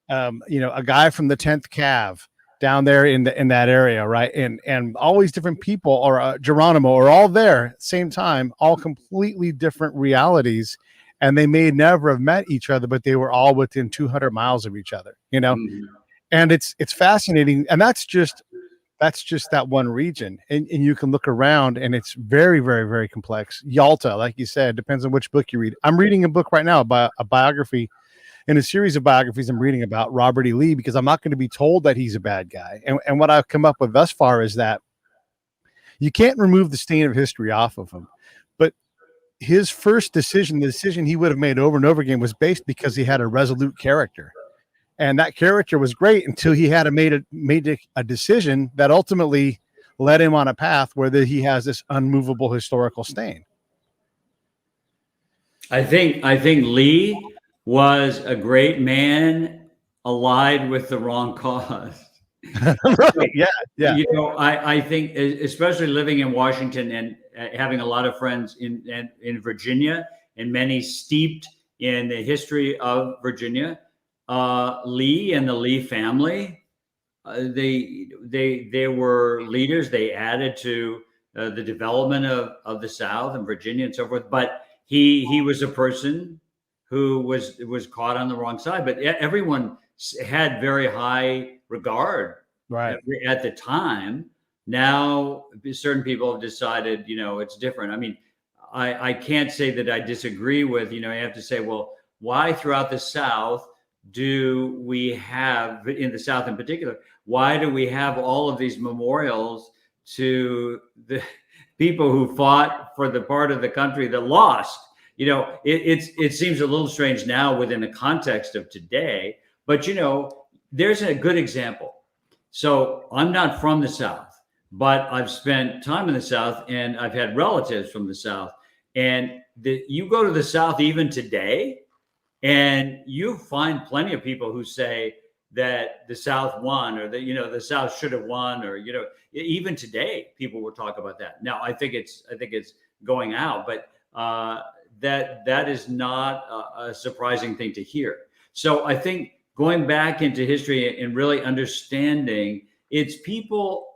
a guy from the 10th Cav down there in that area, right? And all these different people, or Geronimo, are all there at the same time, all completely different realities. And they may never have met each other, but they were all within 200 miles of each other, Mm-hmm. And it's fascinating. And that's just that one region. And you can look around and it's very, very, very complex. Yalta, like you said, depends on which book you read. I'm reading a book right now about a biography, in a series of biographies I'm reading about Robert E. Lee, because I'm not going to be told that he's a bad guy. And what I've come up with thus far is that you can't remove the stain of history off of him. But his first decision, the decision he would have made over and over again, was based because he had a resolute character. And that character was great until he had made a decision that ultimately led him on a path where he has this unmovable historical stain. I think Lee was a great man allied with the wrong cause. Right. Yeah. Yeah. You know, I think, especially living in Washington and having a lot of friends in Virginia, and many steeped in the history of Virginia, Lee and the Lee family, they were leaders. They added to the development of the South and Virginia and so forth. But he was a person who was caught on the wrong side. But everyone had very high regard Right. at the time. Now, certain people have decided, it's different. I mean, I can't say that I disagree with, you have to say, well, why throughout the South do we have, in the South in particular, why do we have all of these memorials to the people who fought for the part of the country that lost? It seems a little strange now within the context of today, but there's a good example. So I'm not from the South, but I've spent time in the South, and I've had relatives from the South. And you go to the South even today, and you find plenty of people who say that the South won, or that the South should have won, or even today people will talk about that. Now I think it's going out, but that is not a surprising thing to hear. So I think going back into history and really understanding, it's people,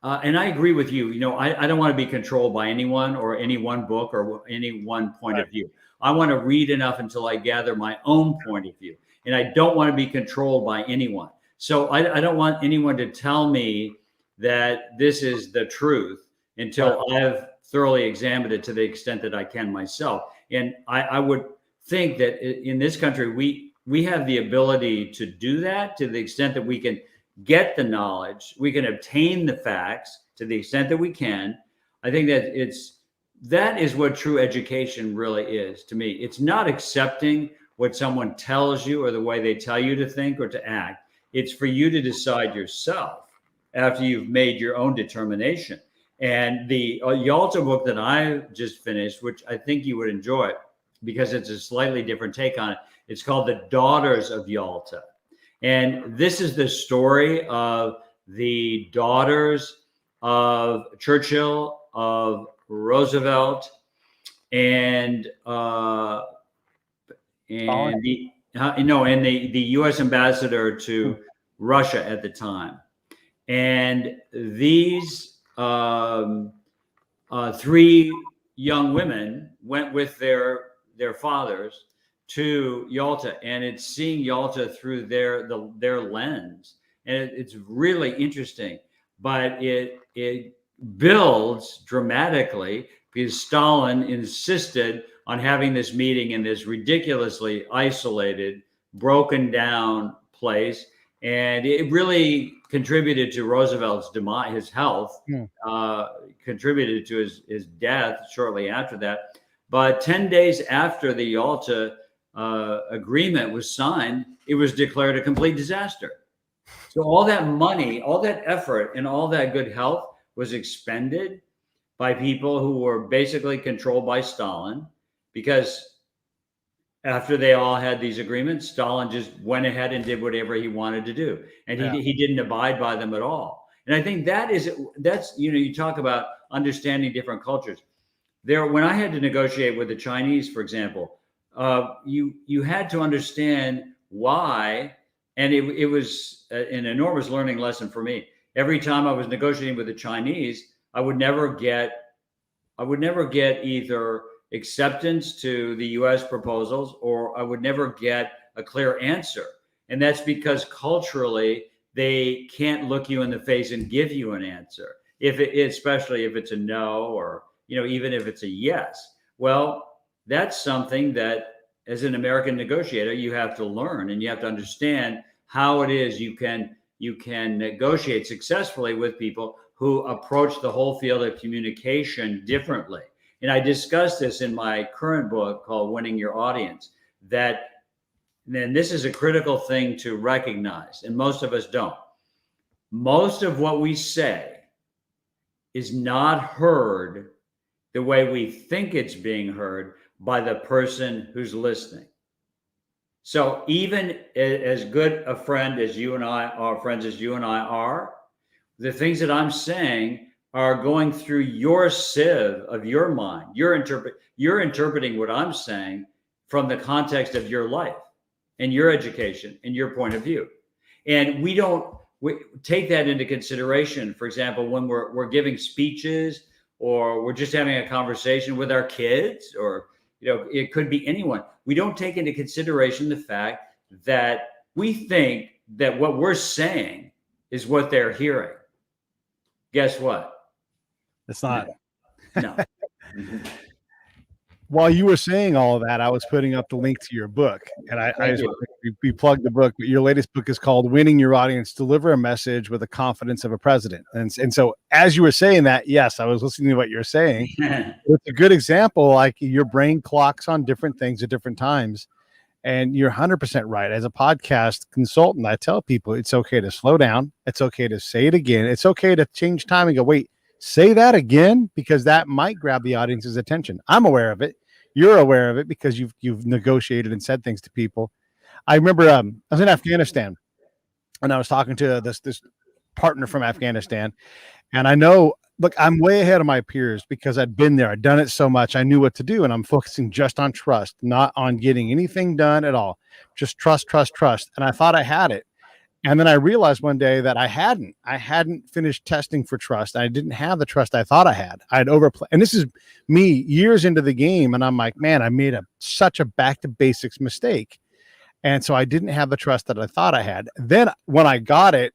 and I agree with you. I don't want to be controlled by anyone or any one book or any one point of view. I want to read enough until I gather my own point of view, and I don't want to be controlled by anyone. So I don't want anyone to tell me that this is the truth until I've thoroughly examined it to the extent that I can myself. And I would think that in this country, we have the ability to do that to the extent that we can get the knowledge, we can obtain the facts to the extent that we can. I think that is what true education really is to me. It's not accepting what someone tells you or the way they tell you to think or to act. It's for you to decide yourself after you've made your own determination. And the Yalta book that I just finished, which I think you would enjoy because it's a slightly different take on it, it's called The Daughters of Yalta. And this is the story of the daughters of Churchill, of Roosevelt, and the U.S. ambassador to Russia at the time. And these three young women went with their fathers to Yalta, and it's seeing Yalta through their lens, and it's really interesting. But it builds dramatically because Stalin insisted on having this meeting in this ridiculously isolated, broken down place, and it really contributed to Roosevelt's demise. His health contributed to his death shortly after that. But 10 days after the Yalta agreement was signed, it was declared a complete disaster. So all that money, all that effort, and all that good health was expended by people who were basically controlled by Stalin, because after they all had these agreements, Stalin just went ahead and did whatever he wanted to do, and he didn't abide by them at all. And I think that's you talk about understanding different cultures. When I had to negotiate with the Chinese, for example, you had to understand why, and it was an enormous learning lesson for me. Every time I was negotiating with the Chinese, I would never get either acceptance to the U.S. proposals, or I would never get a clear answer. And that's because culturally, they can't look you in the face and give you an answer, especially if it's a no, or even if it's a yes. Well, that's something that, as an American negotiator, you have to learn, and you have to understand how it is you can negotiate successfully with people who approach the whole field of communication differently. And I discussed this in my current book called Winning Your Audience, then this is a critical thing to recognize, and most of us don't. Most of what we say is not heard the way we think it's being heard by the person who's listening. So even as good a friend as you and I are, friends as you and I are, the things that I'm saying are going through your sieve of your mind. You're interpreting what I'm saying from the context of your life and your education and your point of view. And we take that into consideration. For example, when we're giving speeches, or we're just having a conversation with our kids, or it could be anyone. We don't take into consideration the fact that we think that what we're saying is what they're hearing. Guess what? It's not. No. While you were saying all of that, I was putting up the link to your book, and we plugged the book. But your latest book is called "Winning Your Audience: Deliver a Message with the Confidence of a President." And so, as you were saying that, yes, I was listening to what you're saying. It's a good example. Like, your brain clocks on different things at different times, and you're 100% right. As a podcast consultant, I tell people it's okay to slow down. It's okay to say it again. It's okay to change time and go, wait, say that again, because that might grab the audience's attention. I'm aware of it. You're aware of it because you've negotiated and said things to people. I remember I was in Afghanistan, and I was talking to this partner from Afghanistan, and I know, look, I'm way ahead of my peers because I'd been there. I'd done it so much. I knew what to do, and I'm focusing just on trust, not on getting anything done at all. Just trust, trust, trust. And I thought I had it. And then I realized one day that I hadn't finished testing for trust. I didn't have the trust I thought I had. I'd overplayed. And this is me years into the game. And I'm like, man, I made such a back to basics mistake. And so I didn't have the trust that I thought I had. Then when I got it,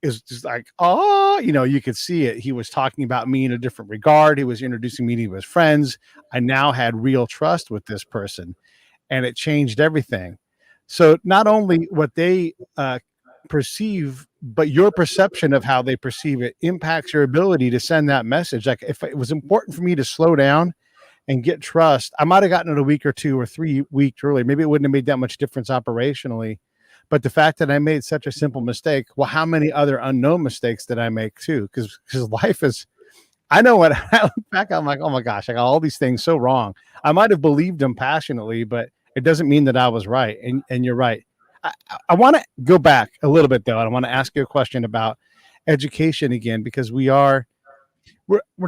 it's just like, oh, you could see it. He was talking about me in a different regard. He was introducing me to his friends. I now had real trust with this person, and it changed everything. So not only what they perceive, but your perception of how they perceive it impacts your ability to send that message. Like, if it was important for me to slow down and get trust, I might have gotten it a week or 2 or 3 weeks earlier. Maybe it wouldn't have made that much difference operationally. But the fact that I made such a simple mistake, well, how many other unknown mistakes did I make too? Because life is, I know when I look back, I'm like, oh my gosh, I got all these things so wrong. I might have believed them passionately, but it doesn't mean that I was right. And you're right. I want to go back a little bit though. I want to ask you a question about education again, because we're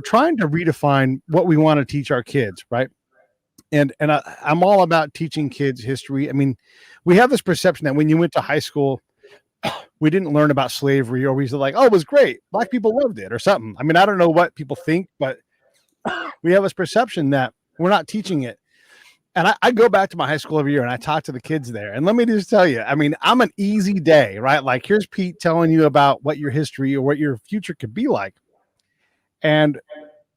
trying to redefine what we want to teach our kids, right? And I'm all about teaching kids history. I mean, we have this perception that when you went to high school, we didn't learn about slavery, or we were like, oh, it was great, black people loved it or something. I mean, I don't know what people think, but we have this perception that we're not teaching it. And I go back to my high school every year and I talk to the kids there. And let me just tell you, I mean, I'm an easy day, right? Like, here's Pete telling you about what your history or what your future could be like. And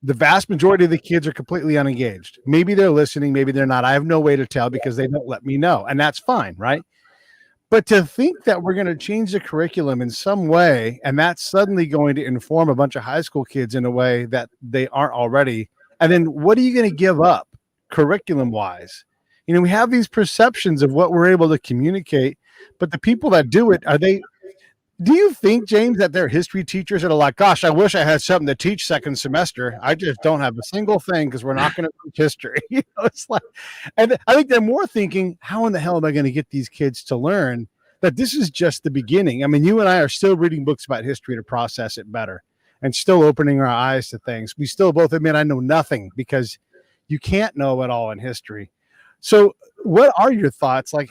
the vast majority of the kids are completely unengaged. Maybe they're listening, maybe they're not. I have no way to tell because they don't let me know. And that's fine, right? But to think that we're going to change the curriculum in some way, and that's suddenly going to inform a bunch of high school kids in a way that they aren't already. And then what are you going to give up curriculum wise? We have these perceptions of what we're able to communicate, but the people that do it, do you think, James, that they're history teachers that are like, gosh, I wish I had something to teach second semester. I just don't have a single thing because we're not going to teach history. It's like, and I think they're more thinking, how in the hell am I going to get these kids to learn that this is just the beginning? I mean, you and I are still reading books about history to process it better and still opening our eyes to things. We still both admit I know nothing because you can't know it all in history. So what are your thoughts? Like,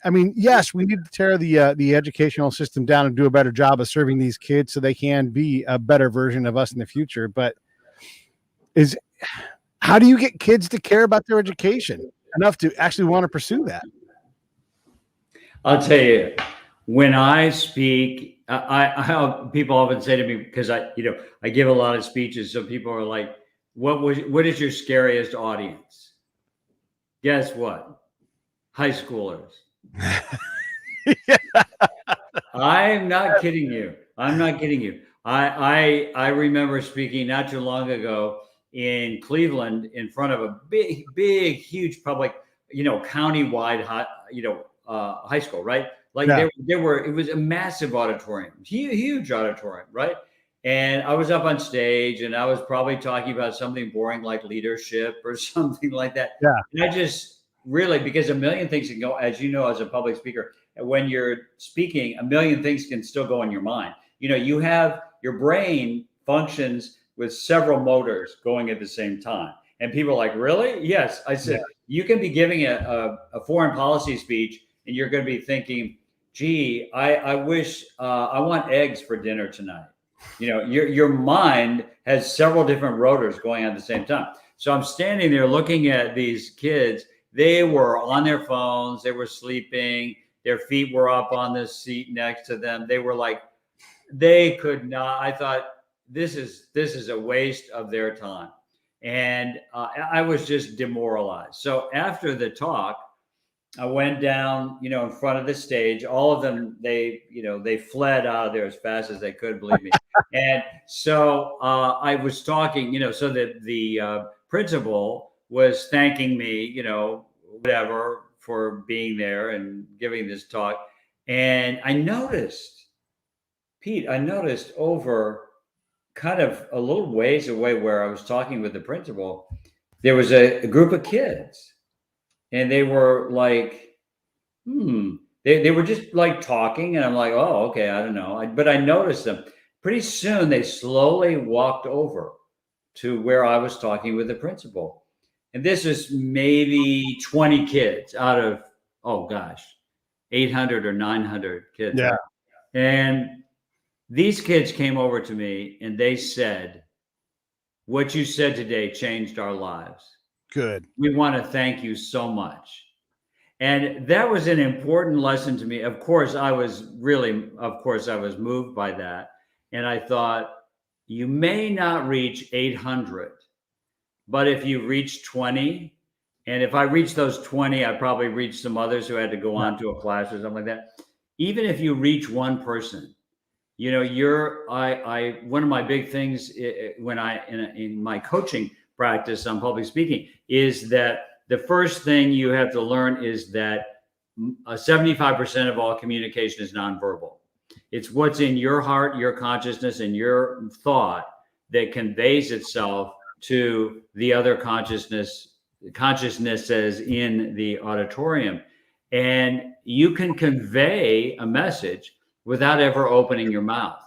I mean, yes, we need to tear the educational system down and do a better job of serving these kids so they can be a better version of us in the future. But how do you get kids to care about their education enough to actually want to pursue that? I'll tell you, when I speak, people often say to me, because I give a lot of speeches, so people are like, what is your scariest audience? Guess what? High schoolers. Yeah. I'm not kidding you. I remember speaking not too long ago in Cleveland in front of a big, huge public, county-wide, high school, right? Like, yeah. It was a massive auditorium, huge auditorium, right? And I was up on stage and I was probably talking about something boring like leadership or something like that. Yeah. And really, because a million things can go, as you know, as a public speaker, when you're speaking, a million things can still go in your mind. You have your brain functions with several motors going at the same time. And people are like, really? Yes. I said, you can be giving a foreign policy speech and you're going to be thinking, gee, I wish I want eggs for dinner tonight. Your mind has several different rotors going on at the same time. So I'm standing there looking at these kids. They were on their phones. They were sleeping. Their feet were up on the seat next to them. They were like, they could not. I thought, this is a waste of their time. And I was just demoralized. So after the talk, I went down, in front of the stage. All of them, they fled out of there as fast as they could, believe me. And so I was talking, so that the principal was thanking me, whatever, for being there and giving this talk. And I noticed, Pete, over kind of a little ways away where I was talking with the principal, there was a group of kids. And they were like, they were just like talking. And I'm like, oh, okay, I don't know. But I noticed them. Pretty soon, they slowly walked over to where I was talking with the principal. And this is maybe 20 kids out of, 800 or 900 kids. Yeah. And these kids came over to me and they said, what you said today changed our lives. Good. We want to thank you so much. And that was an important lesson to me. Of course, I was moved by that. And I thought, you may not reach 800, but if you reach 20, and if I reach those 20, I probably reach some others who had to go on to a class or something like that. Even if you reach one person, one of my big things when in my coaching practice on public speaking is that the first thing you have to learn is that 75% of all communication is nonverbal. It's what's in your heart, your consciousness, and your thought that conveys itself to the other consciousnesses in the auditorium. And you can convey a message without ever opening your mouth.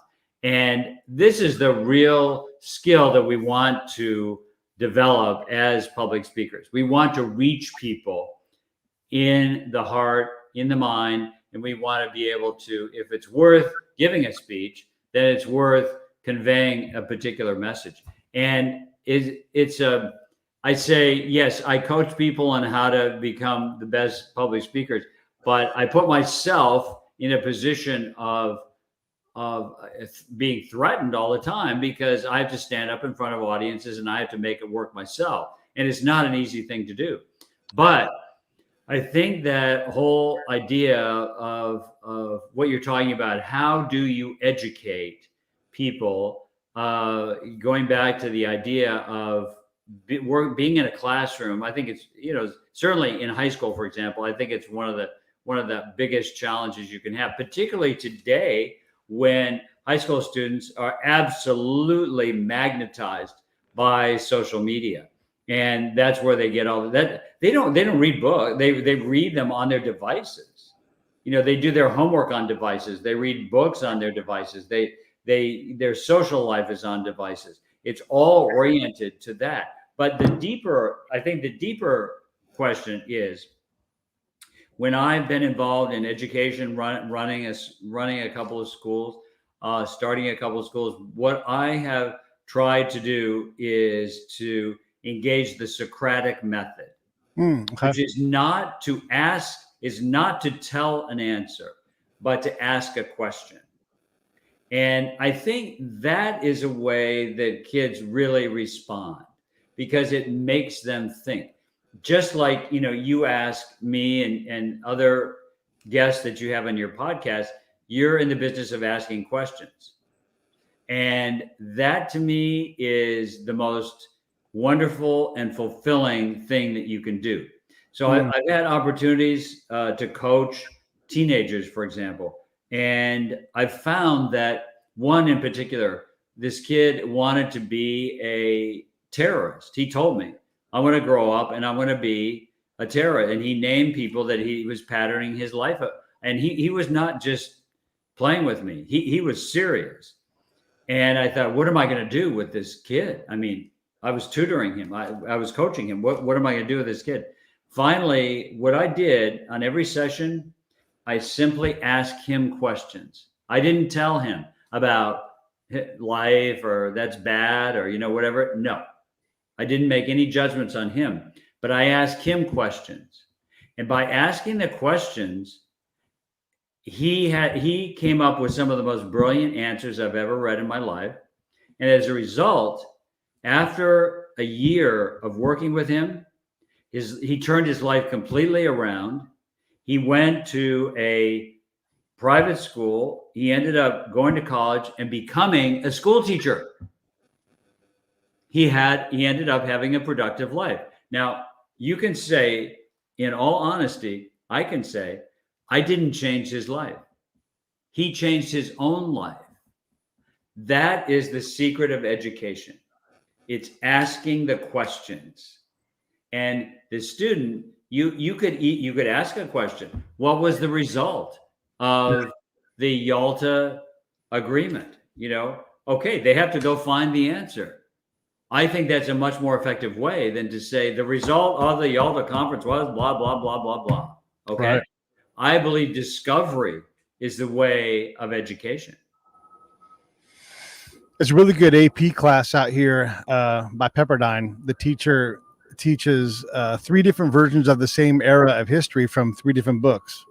And this is the real skill that we want to develop as public speakers. We want to reach people in the heart, in the mind, and we want to be able to, if it's worth giving a speech, then it's worth conveying a particular message. And I say, yes, I coach people on how to become the best public speakers, but I put myself in a position of being threatened all the time because I have to stand up in front of audiences and I have to make it work myself. And it's not an easy thing to do. But I think that whole idea of what you're talking about, how do you educate people, going back to the idea of being in a classroom, I think it's, certainly in high school, for example, I think it's one of the biggest challenges you can have, particularly today when high school students are absolutely magnetized by social media. And that's where they get all of that. They don't read books. They read them on their devices. They do their homework on devices. They read books on their devices. Their social life is on devices. It's all oriented to that. But the deeper question is, when I've been involved in education, running a couple of schools, starting a couple of schools, what I have tried to do is to engage the Socratic method, which is not to tell an answer, but to ask a question. And I think that is a way that kids really respond because it makes them think. Just like, you ask me and other guests that you have on your podcast, you're in the business of asking questions. And that to me is the most wonderful and fulfilling thing that you can do. So I've had opportunities to coach teenagers, for example. And I've found that one in particular, this kid wanted to be a terrorist. He told me, I want to grow up and I want to be a terrorist, and he named people that he was patterning his life up. And he was not just playing with me. He was serious. And I thought, what am I going to do with this kid? I mean, I was tutoring him. I was coaching him. What am I going to do with this kid? Finally, what I did on every session, I simply asked him questions. I didn't tell him about life or that's bad or, whatever. No, I didn't make any judgments on him, but I asked him questions. And by asking the questions, he came up with some of the most brilliant answers I've ever read in my life. And as a result, after a year of working with him, he turned his life completely around. He went to a private school. He ended up going to college and becoming a school teacher. He ended up having a productive life. Now, you can say, in all honesty, I can say, I didn't change his life. He changed his own life. That is the secret of education. It's asking the questions. And the student, you could ask a question. What was the result of the Yalta agreement? Okay, they have to go find the answer. I think that's a much more effective way than to say the result of the Yalta conference was blah, blah, blah, blah, blah. Okay. Right. I believe discovery is the way of education. It's a really good AP class out here by Pepperdine. The teacher teaches 3 different versions of the same era of history from 3 different books.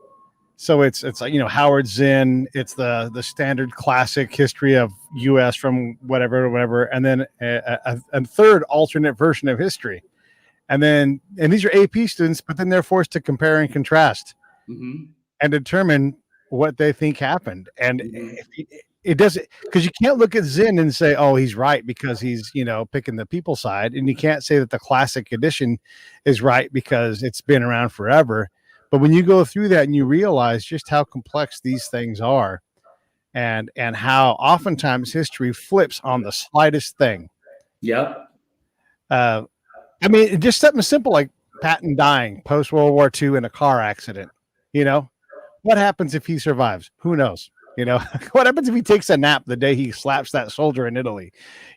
So it's like, Howard Zinn, it's the standard classic history of US from whatever, and then a third alternate version of history. And these are AP students, but then they're forced to compare and contrast and determine what they think happened. And it doesn't, because you can't look at Zinn and say, oh, he's right because he's, picking the people side. And you can't say that the classic edition is right because it's been around forever. But when you go through that and you realize just how complex these things are and how oftentimes history flips on the slightest thing. Yep. Just something simple like Patton dying post World War II in a car accident. What happens if he survives? Who knows? What happens if he takes a nap the day he slaps that soldier in Italy,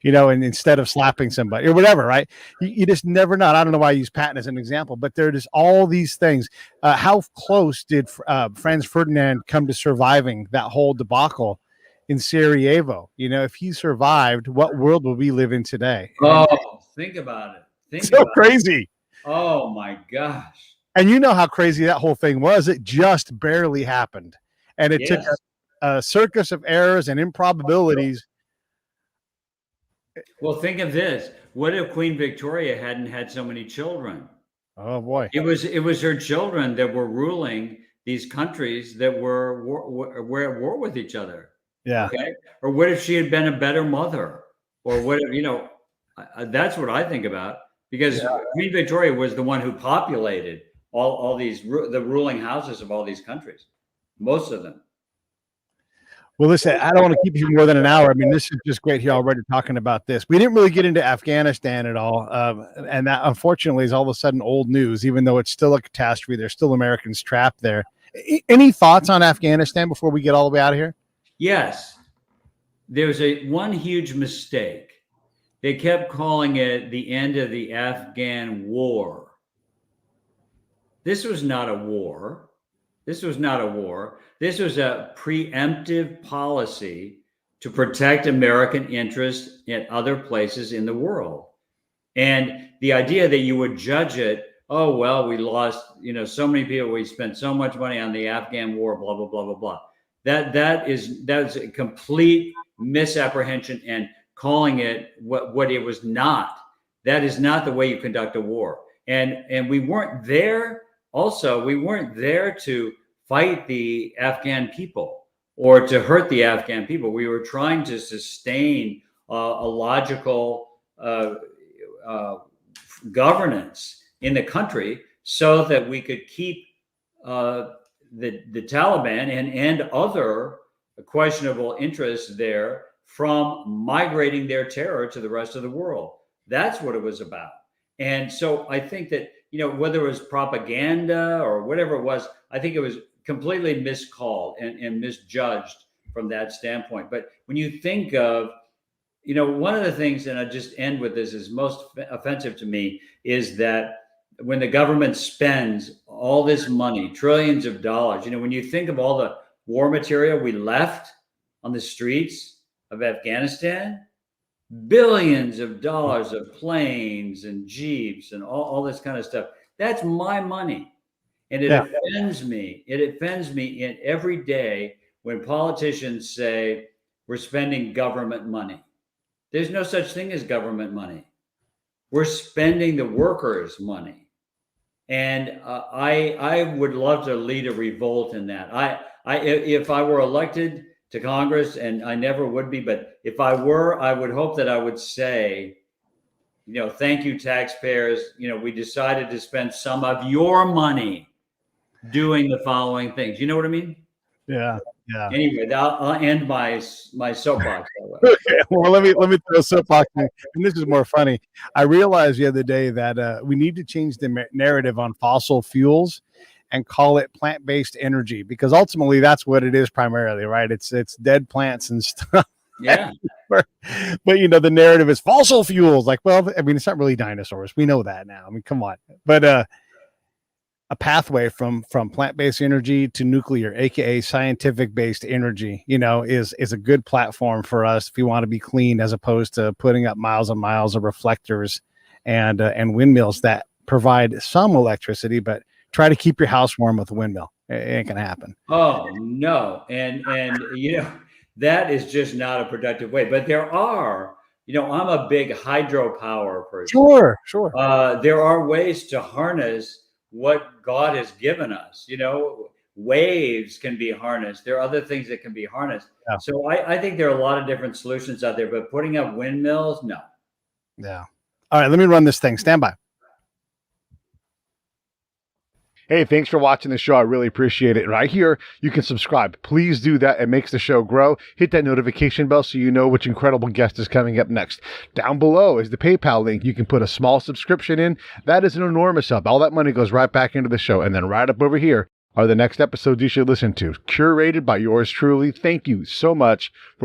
and instead of slapping somebody or whatever, right? You just never know. I don't know why I use Patton as an example, but there are just all these things. How close did Franz Ferdinand come to surviving that whole debacle in Sarajevo? If he survived, what world will we live in today? Oh, think about it. So crazy. Oh my gosh. And you know how crazy that whole thing was. It just barely happened. And it took a circus of errors and improbabilities. Well, think of this. What if Queen Victoria hadn't had so many children? Oh boy. It was her children that were ruling these countries that were at war with each other. Yeah. Okay. Or what if she had been a better mother? Or what if, that's what I think about, because Queen Victoria was the one who populated all these, the ruling houses of all these countries, most of them. Well, listen, I don't want to keep you more than an hour. This is just great here already talking about this. We didn't really get into Afghanistan at all. And that, unfortunately, is all of a sudden old news, even though it's still a catastrophe. There's still Americans trapped there. Any thoughts on Afghanistan before we get all the way out of here? Yes. There's one huge mistake. They kept calling it the end of the Afghan war. This was not a war. This was a preemptive policy to protect American interests in other places in the world. And the idea that you would judge it, oh, well, we lost, so many people, we spent so much money on the Afghan war, blah, blah, blah, blah, blah. That's a complete misapprehension and calling it what it was not. That is not the way you conduct a war. And we weren't there. Also, we weren't there to fight the Afghan people or to hurt the Afghan people. We were trying to sustain a logical governance in the country so that we could keep the Taliban and other questionable interests there from migrating their terror to the rest of the world. That's what it was about. And so I think that whether it was propaganda or whatever it was, I think it was completely miscalled and misjudged from that standpoint. But when you think of, one of the things, and I just end with this, is most offensive to me is that when the government spends all this money, trillions of dollars, when you think of all the war material we left on the streets of Afghanistan, billions of dollars of planes and jeeps and all this kind of stuff, that's my money. And it offends me. It offends me in every day when politicians say we're spending government money. There's no such thing as government money. We're spending the workers' money. And I would love to lead a revolt in that. If I were elected to Congress, and I never would be, but if I were, I would hope that I would say, thank you, taxpayers. We decided to spend some of your money doing the following things. You know what I mean? Yeah. Yeah. Anyway, I'll end my soapbox that way. Okay. Well, let me throw a soapbox in, and this is more funny. I realized the other day that we need to change the narrative on fossil fuels and call it plant-based energy, because ultimately that's what it is primarily, right? It's dead plants and stuff. Yeah. But the narrative is fossil fuels. Like, well, I mean, it's not really dinosaurs. We know that now. I mean, come on. But a pathway from plant-based energy to nuclear, aka scientific-based energy, is a good platform for us if you want to be clean, as opposed to putting up miles and miles of reflectors and windmills that provide some electricity, but try to keep your house warm with a windmill. It ain't gonna happen. Oh no, and that is just not a productive way. But there are, I'm a big hydropower person. Sure. There are ways to harness what God has given us. Waves can be harnessed. There are other things that can be harnessed. Yeah. So I think there are a lot of different solutions out there, but putting up windmills, no. Yeah. All right, let me run this thing. Stand by. Hey, thanks for watching the show. I really appreciate it. Right here, you can subscribe. Please do that. It makes the show grow. Hit that notification bell so you know which incredible guest is coming up next. Down below is the PayPal link. You can put a small subscription in. That is an enormous help. All that money goes right back into the show. And then right up over here are the next episodes you should listen to, curated by yours truly. Thank you so much for